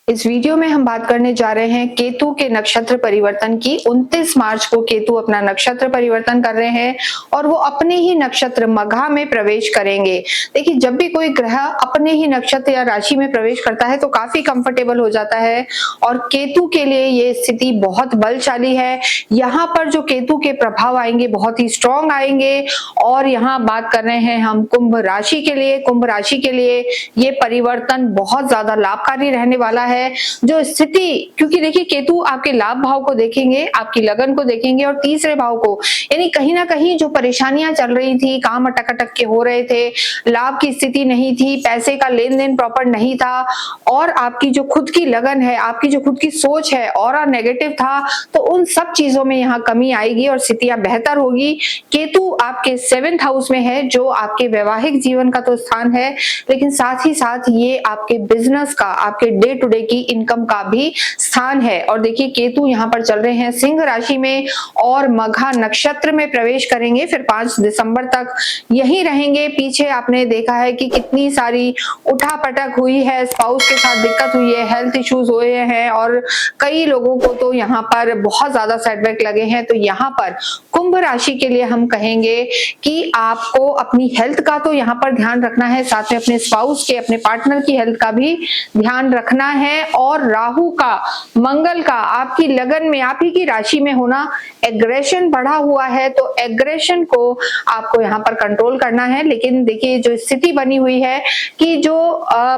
इस वीडियो में हम बात करने जा रहे हैं केतु के नक्षत्र परिवर्तन की। 29 मार्च को केतु अपना नक्षत्र परिवर्तन कर रहे हैं और वो अपने ही नक्षत्र मघा में प्रवेश करेंगे। देखिए, जब भी कोई ग्रह अपने ही नक्षत्र या राशि में प्रवेश करता है तो काफी कंफर्टेबल हो जाता है और केतु के लिए ये स्थिति बहुत बलशाली है। यहाँ पर जो केतु के प्रभाव आएंगे बहुत ही स्ट्रॉन्ग आएंगे और यहाँ बात कर रहे हैं हम कुंभ राशि के लिए। कुंभ राशि के लिए ये परिवर्तन बहुत ज्यादा लाभकारी रहने वाला है। जो स्थिति, क्योंकि देखिए केतु आपके लाभ भाव को देखेंगे, आपकी लगन को देखेंगे और तीसरे भाव को, यानी कहीं ना कहीं जो परेशानियां चल रही थी, काम अटक अटक के हो रहे थे, लाभ की स्थिति नहीं थी, पैसे का लेन देन प्रॉपर नहीं था और आपकी जो खुद की लगन है, आपकी जो खुद की सोच है और नेगेटिव था, तो उन सब चीजों में यहाँ कमी आएगी और स्थितियां बेहतर होगी। केतु आपके 7th हाउस में है जो आपके वैवाहिक जीवन का तो स्थान है, लेकिन साथ ही साथ ये आपके बिजनेस का, आपके डे टू डे की इनकम का भी स्थान है। और देखिए केतु यहाँ पर चल रहे हैं सिंह राशि में और मघा नक्षत्र में प्रवेश करेंगे, फिर 5 दिसंबर तक यहीं रहेंगे। पीछे आपने देखा है कि कितनी सारी उठापटक हुई है, स्पाउस के साथ दिक्कत हुई है, हेल्थ इश्यूज हुए हैं और कई लोगों को तो यहाँ पर बहुत ज्यादा सेटबैक लगे हैं। तो यहाँ पर कुंभ राशि के लिए हम कहेंगे कि आपको अपनी हेल्थ का तो यहाँ पर ध्यान रखना है, साथ में अपने स्पाउस के, अपने पार्टनर की हेल्थ का भी ध्यान रखना है। और राहु का, मंगल का आपकी लगन में, आप ही की राशि में होना, एग्रेशन बढ़ा हुआ है, तो एग्रेशन को आपको यहाँ पर कंट्रोल करना है। लेकिन देखिए जो स्थिति बनी हुई है कि जो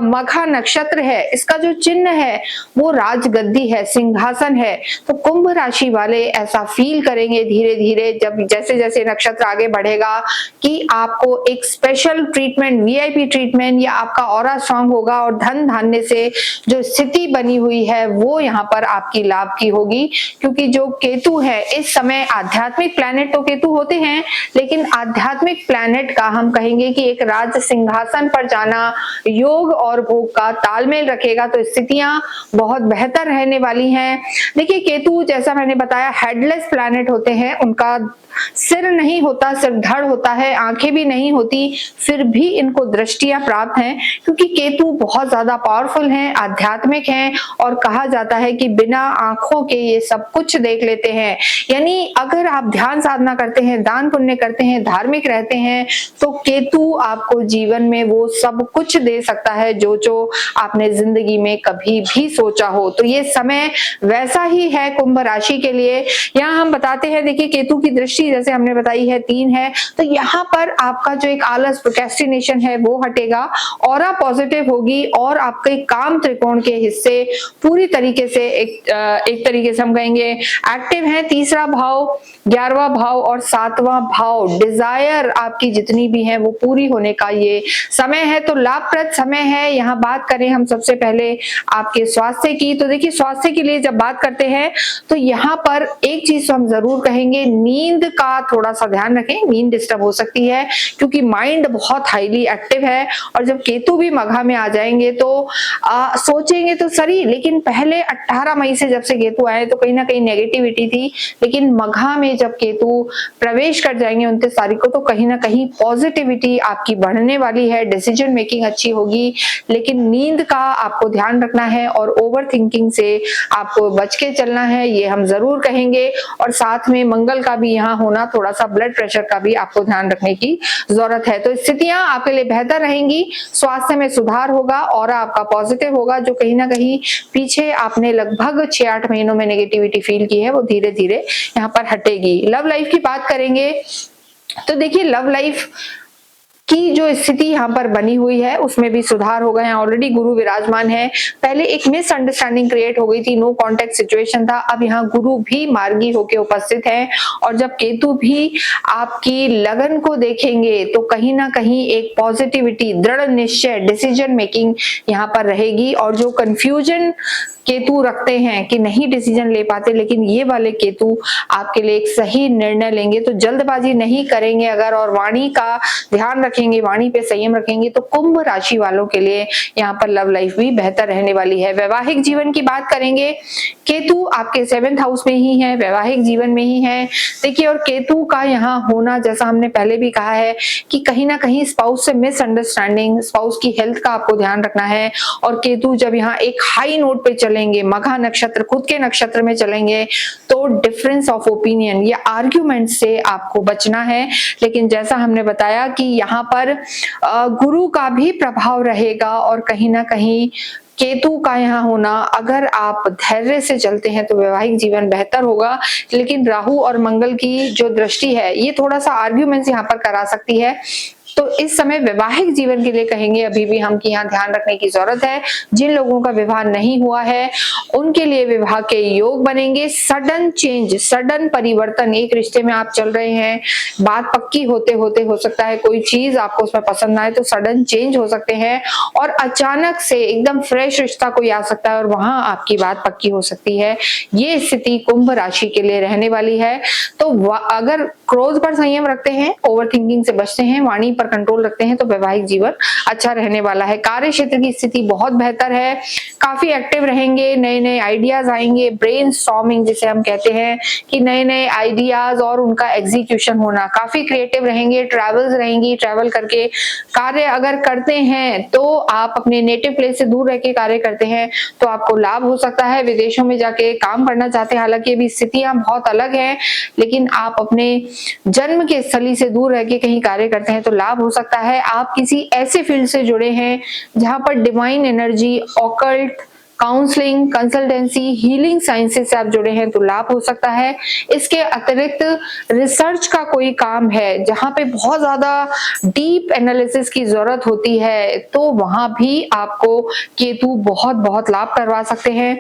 मघा नक्षत्र है, इसका जो चिन्ह है वो राजगद्दी है, सिंहासन है। तो कुंभ राशि वाले ऐसा फील करेंगे धीरे धीरे, जब जैसे जैसे नक्षत्र आगे बढ़ेगा, कि आपको एक स्पेशल ट्रीटमेंट, वीआईपी ट्रीटमेंट, या आपका ऑरा स्ट्रांग होगा और धन धान्य से जो स्थिति बनी हुई है वो यहाँ पर आपकी लाभ की होगी। क्योंकि जो केतु है इस समय, आध्यात्मिक प्लैनेट तो केतु होते हैं, लेकिन आध्यात्मिक प्लैनेट का हम कहेंगे कि एक राज सिंहासन पर जाना योग और भोग का तालमेल रखेगा, तो स्थितियां बहुत बेहतर रहने वाली हैं। देखिए केतु, जैसा मैंने बताया, हेडलेस प्लैनेट होते हैं, उनका सिर नहीं होता, सिर्फ धड़ होता है, आंखें भी नहीं होती, फिर भी इनको दृष्टियां प्राप्त हैं क्योंकि केतु बहुत ज्यादा पावरफुल हैं, आध्यात्मिक हैं और कहा जाता है कि बिना आंखों के ये सब कुछ देख लेते हैं। यानी अगर आप ध्यान साधना करते हैं, दान पुण्य करते हैं, धार्मिक रहते हैं, तो केतु आपको जीवन में वो सब कुछ दे सकता है जो जो आपने जिंदगी में कभी भी सोचा हो। तो ये समय वैसा ही है कुंभ राशि के लिए। यहाँ हम बताते हैं, देखिए केतु की दृष्टि जैसे हमने बताई है 3 है, तो यहाँ पर आपका जो एक आलस, प्रोक्रेस्टिनेशन है वो हटेगा, ऑरा पॉजिटिव होगी और आपके काम त्रिकोण के हिस्से पूरी तरीके से एक तरीके से हम कहेंगे एक्टिव हैं। तीसरा भाव, 11वां भाव और 7वां भाव, डिजायर आपकी जितनी भी है वो पूरी होने का ये समय है, तो लाभप्रद समय है। यहाँ बात करें हम सबसे पहले आपके स्वास्थ्य की, तो देखिए स्वास्थ्य के लिए जब बात करते हैं तो यहाँ पर एक चीज तो हम जरूर कहेंगे, नींद का थोड़ा सा ध्यान रखें। नींद डिस्टर्ब हो सकती है क्योंकि माइंड बहुत हाईली एक्टिव है और जब केतु भी मघा में आ जाएंगे तो सोचेंगे तो सही, लेकिन पहले 18 मई से जब से केतु आए तो कहीं ना कहीं नेगेटिविटी थी, लेकिन मघा में जब केतु प्रवेश कर जाएंगे 29 तारीख को, तो कहीं ना कहीं पॉजिटिविटी आपकी बढ़ने वाली है, डिसीजन मेकिंग अच्छी होगी। लेकिन नींद का आपको ध्यान रखना है और ओवर थिंकिंग से आपको बच के चलना है, ये हम जरूर कहेंगे। और साथ में मंगल का भी यहाँ होना, थोड़ा सा ब्लड प्रेशर का भी आपको ध्यान रखने की जरूरत है। तो स्थितियां आपके लिए बेहतर रहेंगी, स्वास्थ्य में सुधार होगा और आपका पॉजिटिव होगा। जो कहीं ना कहीं पीछे आपने लगभग 6-8 महीनों में नेगेटिविटी फील की है वो धीरे धीरे यहाँ पर हटेगी। लव लाइफ की बात करेंगे तो देखिए लव लाइफ की जो स्थिति यहाँ पर बनी हुई है उसमें भी सुधार हो गए हैं। ऑलरेडी गुरु विराजमान है, पहले एक मिसअंडरस्टैंडिंग क्रिएट हो गई थी, नो कांटेक्ट सिचुएशन था, अब यहाँ गुरु भी मार्गी होके उपस्थित है और जब केतु भी आपकी लगन को देखेंगे तो कहीं ना कहीं एक पॉजिटिविटी, दृढ़ निश्चय, डिसीजन मेकिंग यहाँ पर रहेगी। और जो कंफ्यूजन केतु रखते हैं कि नहीं डिसीजन ले पाते, लेकिन ये वाले केतु आपके लिए एक सही निर्णय लेंगे। तो जल्दबाजी नहीं करेंगे अगर, और वाणी का ध्यान रखेंगे, वाणी पे संयम रखेंगे, तो कुंभ राशि वालों के लिए यहाँ पर लव लाइफ भी बेहतर रहने वाली है। वैवाहिक जीवन की बात करेंगे, केतु आपके 7th हाउस में ही है, वैवाहिक जीवन में ही है। देखिए, और केतु का यहाँ होना, जैसा हमने पहले भी कहा है कि कहीं ना कहीं स्पाउस से मिसअंडरस्टैंडिंग, स्पाउस की हेल्थ का आपको ध्यान रखना है। और केतु जब यहाँ एक हाई नोट पे चलेंगे, मघा नक्षत्र, खुद के नक्षत्र में चलेंगे, तो डिफरेंस ऑफ ओपिनियन या आर्ग्यूमेंट से आपको बचना है। लेकिन जैसा हमने बताया कि यहाँ पर गुरु का भी प्रभाव रहेगा, और कहीं ना कहीं केतु का यहाँ होना, अगर आप धैर्य से चलते हैं तो वैवाहिक जीवन बेहतर होगा। लेकिन राहु और मंगल की जो दृष्टि है, ये थोड़ा सा आर्ग्यूमेंट्स यहाँ पर करा सकती है। तो इस समय वैवाहिक जीवन के लिए कहेंगे अभी भी हम कि यहाँ ध्यान रखने की जरूरत है। जिन लोगों का विवाह नहीं हुआ है उनके लिए विवाह के योग बनेंगे। सडन चेंज, सडन परिवर्तन, एक रिश्ते में आप चल रहे हैं, बात पक्की होते होते हो सकता है कोई चीज आपको उसमें पसंद ना आए, तो सडन चेंज हो सकते हैं, और अचानक से एकदम फ्रेश रिश्ता कोई आ सकता है और वहां आपकी बात पक्की हो सकती है। ये स्थिति कुंभ राशि के लिए रहने वाली है। तो अगर क्रोध पर संयम रखते हैं, ओवर थिंकिंग से बचते हैं, वाणी पर कंट्रोल रखते हैं, तो वैवाहिक जीवन अच्छा रहने वाला है। कार्य क्षेत्र की स्थिति बहुत बेहतर है, काफी एक्टिव रहेंगे, नए नए आइडियाज आएंगे, ब्रेनस्टॉर्मिंग जिसे हम कहते हैं कि नए नए आइडियाज और उनका एग्जीक्यूशन होना, काफी क्रिएटिव रहेंगे। ट्रैवल्स रहेंगी, ट्रैवल करके कार्य अगर करते हैं तो आप अपने नेटिव प्लेस से दूर रह के कार्य करते हैं तो आपको लाभ हो सकता है। विदेशों में जाके काम करना चाहते हैं, हालांकि अभी स्थितियां बहुत अलग है, लेकिन आप अपने जन्म के स्थली से दूर रह के कहीं कार्य करते हैं तो लाभ हो सकता है। आप किसी ऐसे फील्ड से जुड़े हैं जहां पर divine energy, occult, counselling, consultancy, healing sciences से आप जुड़े हैं तो लाभ हो सकता है। इसके अतिरिक्त रिसर्च का कोई काम है जहां पे बहुत ज्यादा डीप एनालिसिस की जरूरत होती है, तो वहां भी आपको केतु बहुत बहुत लाभ करवा सकते हैं।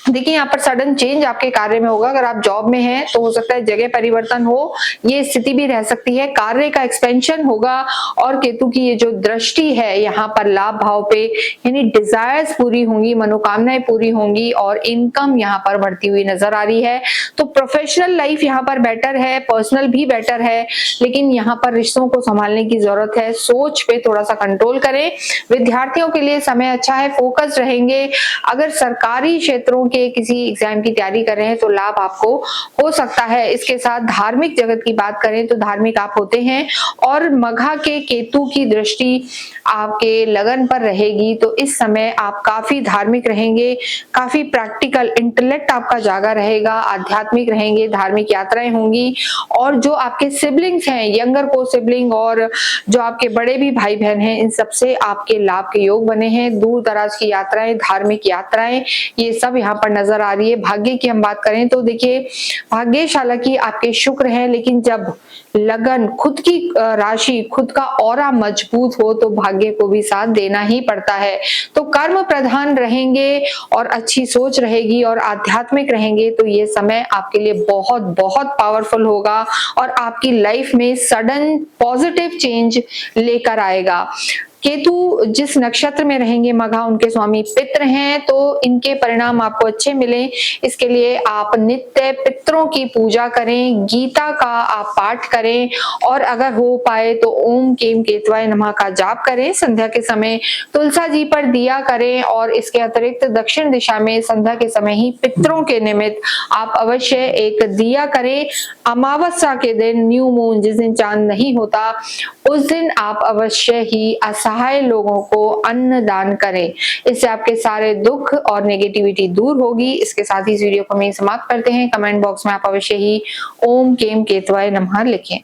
देखिए, यहाँ पर सडन चेंज आपके कार्य में होगा। अगर आप जॉब में हैं तो हो सकता है जगह परिवर्तन हो, ये स्थिति भी रह सकती है। कार्य का एक्सपेंशन होगा, और केतु की ये जो दृष्टि है यहाँ पर लाभ भाव पे, यानी डिजायर्स पूरी होंगी, मनोकामनाएं पूरी होंगी, और इनकम यहाँ पर बढ़ती हुई नजर आ रही है। तो प्रोफेशनल लाइफ यहाँ पर बेटर है, पर्सनल भी बेटर है, लेकिन यहाँ पर रिश्तों को संभालने की जरूरत है। सोच पे थोड़ा सा कंट्रोल करें। विद्यार्थियों के लिए समय अच्छा है, फोकस रहेंगे। अगर सरकारी क्षेत्रों के किसी एग्जाम की तैयारी कर रहे हैं तो लाभ आपको हो सकता है। इसके साथ धार्मिक जगत की बात करें तो धार्मिक आप होते हैं, और मघा के केतु की दृष्टि आपके लगन पर रहेगी, तो इस समय आप काफी धार्मिक रहेंगे, काफी प्रैक्टिकल, इंटेलेक्ट आपका जागा रहेगा, आध्यात्मिक रहेंगे, धार्मिक यात्राएं होंगी। और जो आपके सिबलिंग्स हैं, यंगर को सिबलिंग और जो आपके बड़े भी भाई बहन हैं, इन सबसे आपके लाभ के योग बने हैं। दूर दराज की यात्राएं, धार्मिक यात्राएं, ये सब यहाँ पर नजर आ रही है। भाग्य की हम बात करें तो देखिए, भाग्यशाला हालांकि आपके शुक्र है, लेकिन जब लगन, खुद की राशि, खुद का ऑरा मजबूत हो तो भाग्य को भी साथ देना ही पड़ता है। तो कर्म प्रधान रहेंगे और अच्छी सोच रहेगी और आध्यात्मिक रहेंगे, तो ये समय आपके लिए बहुत बहुत पावरफुल होगा और आपकी लाइफ में सडन पॉजिटिव चेंज लेकर आएगा। केतु जिस नक्षत्र में रहेंगे मघा, उनके स्वामी पितृ हैं, तो इनके परिणाम आपको अच्छे मिले, इसके लिए आप नित्य पितरों की पूजा करें, गीता का आप पाठ करें, और अगर हो पाए तो ओम केम केतवाय नमः का जाप करें। संध्या के समय तुलसा जी पर दिया करें, और इसके अतिरिक्त दक्षिण दिशा में संध्या के समय ही पितरों के निमित्त आप अवश्य एक दिया करें। अमावस्या के दिन, न्यू मून, जिस दिन चांद नहीं होता, उस दिन आप अवश्य ही असहाय लोगों को अन्न दान करें। इससे आपके सारे दुख और नेगेटिविटी दूर होगी। इसके साथ ही इस वीडियो को हम समाप्त करते हैं। कमेंट बॉक्स में आप अवश्य ही ओम केम केतवाय नमः लिखें।